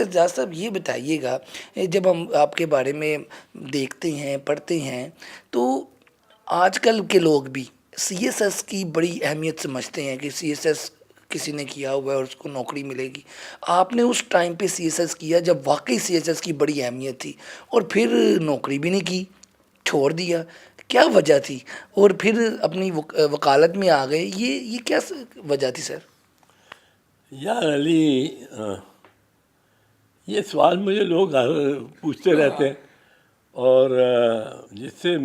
اعجاز صاحب یہ بتائیے گا، جب ہم آپ کے بارے میں دیکھتے ہیں پڑھتے ہیں تو آج کل کے لوگ بھی سی ایس ایس کی بڑی اہمیت سمجھتے ہیں کہ سی ایس ایس کسی نے کیا ہوا ہے اور اس کو نوکری ملے گی۔ آپ نے اس ٹائم پہ سی ایس ایس کیا جب واقعی سی ایس ایس کی بڑی اہمیت تھی، اور پھر نوکری بھی نہیں کی، چھوڑ دیا، کیا وجہ تھی؟ اور پھر اپنی وکالت میں آ گئے، یہ کیا وجہ تھی سر؟ یار علی، یہ سوال مجھے لوگ پوچھتے رہتے ہیں، اور جس سے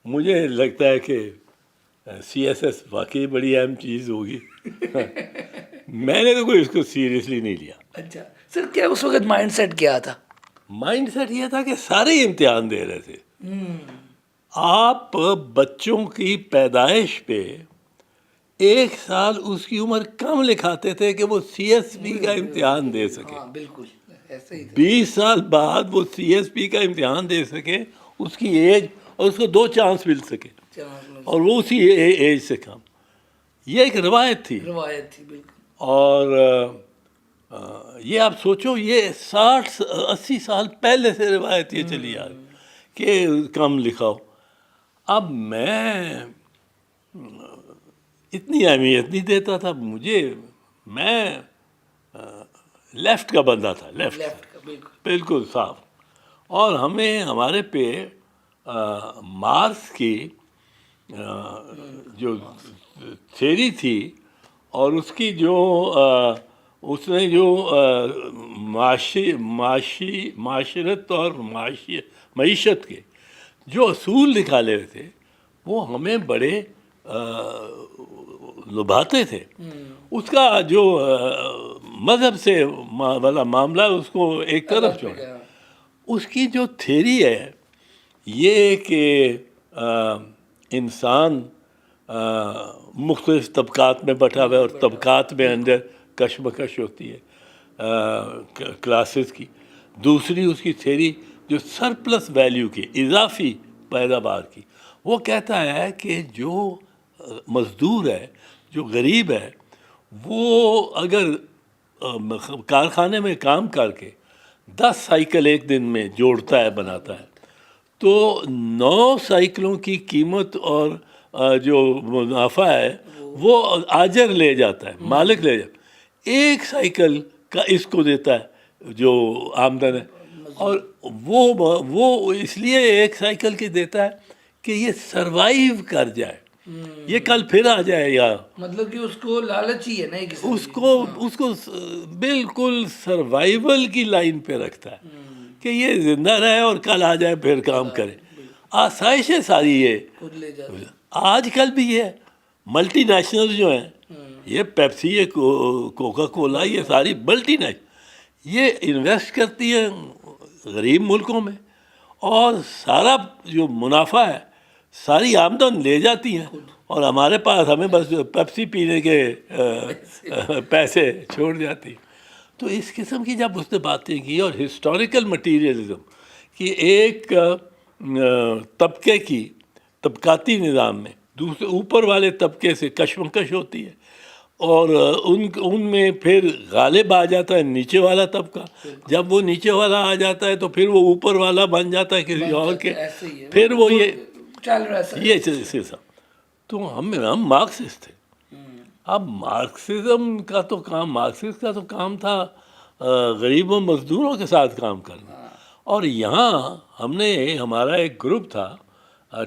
مجھے لگتا ہے کہ سی ایس ایس واقعی بڑی اہم چیز ہوگی۔ میں نے تو کوئی اس کو سیریسلی نہیں لیا۔ اچھا سر، کیا اس وقت مائنڈ سیٹ کیا تھا؟ مائنڈ سیٹ یہ تھا کہ سارے ہی امتحان دے رہے تھے۔ آپ بچوں کی پیدائش پہ 1 سال اس کی عمر کم لکھاتے تھے کہ وہ سی ایس پی کا امتحان دے سکے۔ ہاں بالکل ایسے ہی 20 سال بعد وہ سی ایس پی کا امتحان دے سکے، اس کی ایج، اور اس کو 2 چانس مل سکے، اور وہ اسی ایج سے کم۔ یہ ایک روایت تھی۔ بالکل۔ اور یہ آپ سوچو، یہ 60-80 سال پہلے سے روایت یہ چلی آ رہی کہ کم لکھاؤ۔ اب میں اتنی اہمیت نہیں دیتا تھا، میں لیفٹ کا بندہ تھا، لیفٹ بالکل صاف۔ اور ہمیں ہمارے پہ مارکس کی جو تھیری تھی، اور اس کی جو اس نے جو معاشرت اور معیشت کے جو اصول نکالے ہوئے تھے، وہ ہمیں بڑے لبھاتے تھے۔ اس کا جو مذہب سے والا معاملہ، اس کو ایک طرف چھوڑا۔ اس کی جو تھیری ہے یہ کہ انسان مختلف طبقات میں بٹا ہوا ہے، اور طبقات میں اندر کشمکش ہوتی ہے کلاسز کی۔ دوسری اس کی تھیری جو سرپلس ویلیو کی، اضافی پیداوار کی، وہ کہتا ہے کہ جو مزدور ہے، جو غریب ہے، وہ اگر کارخانے میں کام کر کے 10 سائیکل ایک دن میں جوڑتا ہے، بناتا ہے، تو 9 سائیکلوں کی قیمت اور جو منافع ہے وہ آجر لے جاتا ہے، مالک لے جاتا ہے۔ 1 سائیکل کا اس کو دیتا ہے جو آمدن ہے، اور وہ اس لیے 1 سائیکل کی دیتا ہے کہ یہ سروائیو کر جائے، یہ کل پھر آ جائے گا۔ مطلب کہ اس کو لالچ ہی ہے نا، اس کو بالکل سروائیول کی لائن پہ رکھتا ہے کہ یہ زندہ رہے اور کل آ جائے پھر کام کرے۔ آسائشیں ساری یہ آج کل بھی یہ ملٹی نیشنل جو ہیں، یہ پیپسی، یہ کوکا کولا، یہ ساری ملٹی نیشنل، یہ انویسٹ کرتی ہیں غریب ملکوں میں، اور سارا جو منافع ہے، ساری آمدن لے جاتی ہیں، اور ہمارے پاس ہمیں بس پیپسی پینے کے پیسے چھوڑ جاتی۔ تو اس قسم کی جب اس نے باتیں کی، اور ہسٹوریکل مٹیریلزم کہ ایک طبقے کی طبقاتی نظام میں دوسرے اوپر والے طبقے سے کشمکش ہوتی ہے، اور ان میں پھر غالب آ جاتا ہے نیچے والا طبقہ۔ جب وہ نیچے والا آ جاتا ہے تو پھر وہ اوپر والا بن جاتا ہے کسی اور کے، پھر وہ یہ سب۔ تو ہم مارکسسٹ تھے۔ اب مارکسزم کا تو کام تھا غریبوں مزدوروں کے ساتھ کام کرنا، اور یہاں ہم نے ہمارا ایک گروپ تھا،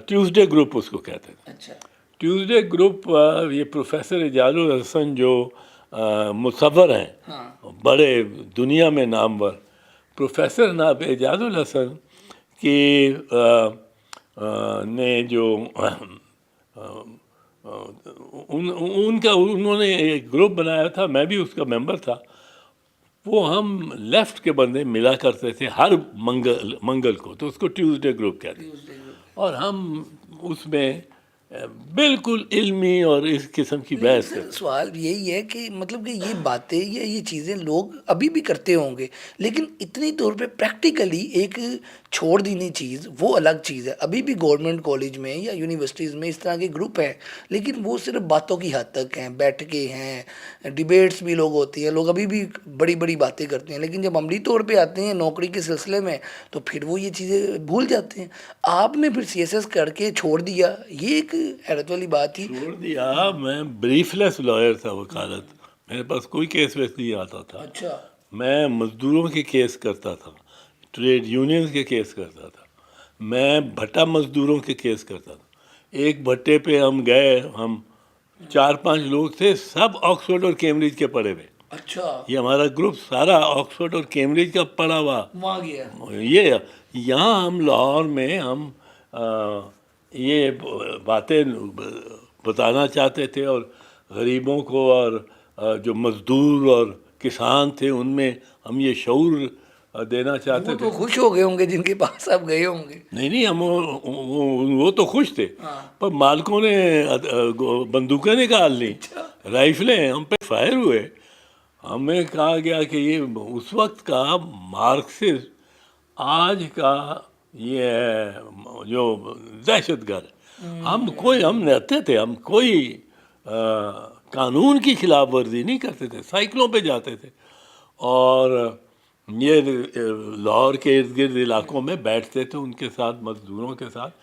ٹیوزڈے گروپ اس کو کہتے تھے۔ ٹیوزڈے گروپ، یہ پروفیسر اعجاز الحسن جو مصور ہیں، بڑے دنیا میں نامور پروفیسر ناب اعجاز الحسن کی نے جو انہوں نے ایک گروپ بنایا تھا، میں بھی اس کا ممبر تھا۔ وہ ہم لیفٹ کے بندے ملا کرتے تھے ہر منگل کو، تو اس کو ٹیوزڈے گروپ کہتے ہیں، اور ہم اس میں بالکل علمی اور اس قسم کی بحث سر کرتے. سوال یہی ہے کہ مطلب کہ یہ باتیں یا یہ چیزیں لوگ ابھی بھی کرتے ہوں گے، لیکن اتنی طور پہ پریکٹیکلی ایک چھوڑ دینی چیز وہ الگ چیز ہے. ابھی بھی گورنمنٹ کالج میں یا یونیورسٹیز میں اس طرح کے گروپ ہیں، لیکن وہ صرف باتوں کی حد تک ہیں، بیٹھ کے ہیں، ڈیبیٹس بھی لوگ ہوتی ہیں، لوگ ابھی بھی بڑی بڑی باتیں کرتے ہیں، لیکن جب عملی طور پہ آتے ہیں نوکری کے سلسلے میں تو پھر وہ یہ چیزیں بھول جاتے ہیں. آپ نے پھر سی ایس ایس کر کے چھوڑ دیا، یہ ایک حیرت والی بات تھی. چھوڑ دیا. میں بریف لیس لائر تھا. وکالت میرے پاس کوئی کیس ویس نہیں آتا تھا. اچھا. میں مزدوروں کے کیس کرتا تھا، ٹریڈ یونینز کے کیس کرتا تھا، میں بھٹا مزدوروں کے کیس کرتا تھا. ایک بھٹے پہ ہم گئے، ہم 4-5 لوگ تھے، سب آکسفورڈ اور کیمبرج کے پڑھے ہوئے. اچھا. یہ ہمارا گروپ سارا آکسفورڈ اور کیمبرج کا پڑھا ہوا. وہاں گیا. یہ یہاں ہم لاہور میں ہم یہ باتیں بتانا چاہتے تھے، اور غریبوں کو اور جو مزدور اور کسان تھے ان میں ہم یہ شعور دینا چاہتے وہ تھے. تو خوش ہو گئے ہوں گے جن کے پاس آپ گئے ہوں گے. نہیں ہم وہ تو خوش تھے، پر مالکوں نے بندوقیں نکال لی، رائفلیں ہم پہ فائر ہوئے. ہمیں کہا گیا کہ یہ اس وقت کا مارکسسٹ آج کا یہ ہے جو دہشت گرد. ہم رہتے تھے، ہم کوئی قانون کی خلاف ورزی نہیں کرتے تھے، سائیکلوں پہ جاتے تھے اور یہ لاہور کے ارد گرد علاقوں میں بیٹھتے تھے ان کے ساتھ، مزدوروں کے ساتھ.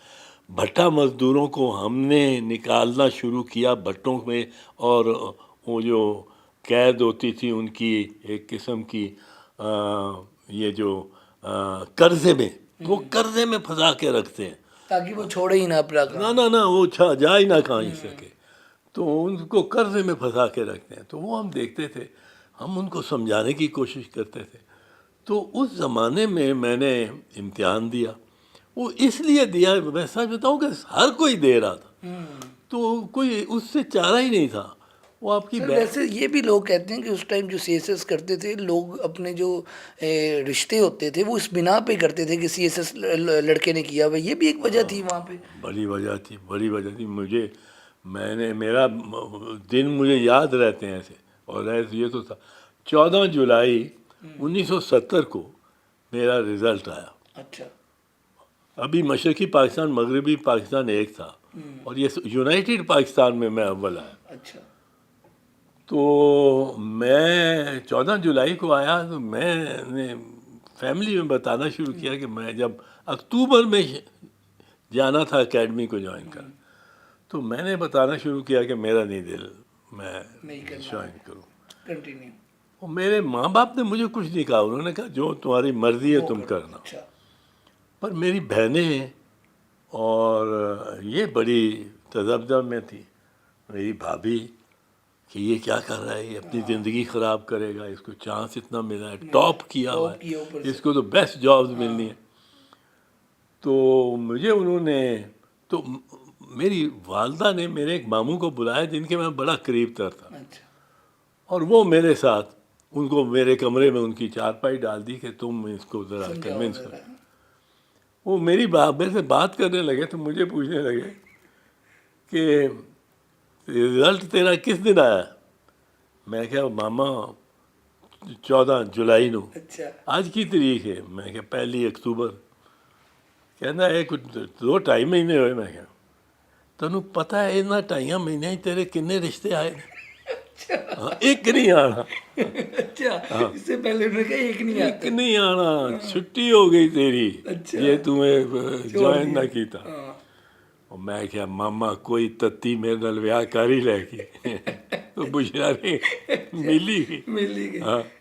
بھٹا مزدوروں کو ہم نے نکالنا شروع کیا بھٹوں میں، اور وہ جو قید ہوتی تھی ان کی ایک قسم کی یہ جو قرضے میں، وہ قرضے میں پھنسا کے رکھتے ہیں تاکہ وہ چھوڑے ہی نہ اپنا کام. نہ وہ جا ہی نہ کہیں سکے، تو ان کو قرضے میں پھنسا کے رکھتے ہیں. تو وہ ہم دیکھتے تھے، ہم ان کو سمجھانے کی کوشش کرتے تھے. تو اس زمانے میں نے امتحان دیا. وہ اس لیے دیا، میں سچ بتاؤں کہ ہر کوئی دے رہا تھا، تو کوئی اس سے چارہ ہی نہیں تھا. وہ آپ کی ویسے یہ بھی لوگ کہتے ہیں کہ اس ٹائم جو سی ایس ایس کرتے تھے لوگ اپنے جو رشتے ہوتے تھے وہ اس بنا پہ کرتے تھے کہ سی ایس ایس لڑکے نے کیا ہوا. یہ بھی ایک وجہ تھی وہاں پہ. بڑی وجہ تھی. میرا دن مجھے یاد رہتے ہیں ایسے. اور یہ تو تھا 14 جولائی 1970 کو میرا رزلٹ آیا. اچھا. ابھی مشرقی پاکستان مغربی پاکستان ایک تھا، اور یہ یونائٹڈ پاکستان میں اول آیا. اچھا. تو میں 14 جولائی کو آیا تو میں نے فیملی میں بتانا شروع کیا کہ میں جب اکتوبر میں جانا تھا اکیڈمی کو جوائن کر، تو میں نے بتانا شروع کیا کہ میرا نہیں دل میں جوائن کروں. کنٹینیو. اور میرے ماں باپ نے مجھے کچھ نہیں کہا، انہوں نے کہا جو تمہاری مرضی ہے تم کرنا. پر میری بہنیں اور یہ بڑی تذبذب میں تھی. میری بھابھی کہ یہ کیا کر رہا ہے، یہ اپنی زندگی خراب کرے گا، اس کو چانس اتنا ملا ہے، ٹاپ کیا ہوا ہے، اس کو تو بیسٹ جابز ملنی ہے. تو مجھے انہوں نے، تو میری والدہ نے میرے ایک ماموں کو بلایا جن کے میں بڑا قریب تر تھا، اور وہ میرے ساتھ ان کو میرے کمرے میں ان کی چارپائی ڈال دی کہ تم اس کو ذرا کنونس کرو. وہ میری میرے سے بات کرنے لگے تو مجھے پوچھنے لگے کہ رزلٹ تیرا کس دن آیا؟ میں کہا ماما 14 جولائی نو. آج کی تاریخ ہے؟ میں کہا 1 اکتوبر. کہنا ہے کچھ 2-2.5 مہینے ہوئے. میں کہا تنوں پتہ ہے اتنا 2.5 مہینے تیرے کنے رشتے آئے؟ ایک نہیں آنا. اس سے پہلے ایک نہیں آنا، چھٹی ہو گئی تیری، یہ تمہیں جوائن نہ کیتا. اور میں کہا ماما کوئی تتی میرے نال ویاہ کر ہی لے گی. تو بشرا ملی گئی.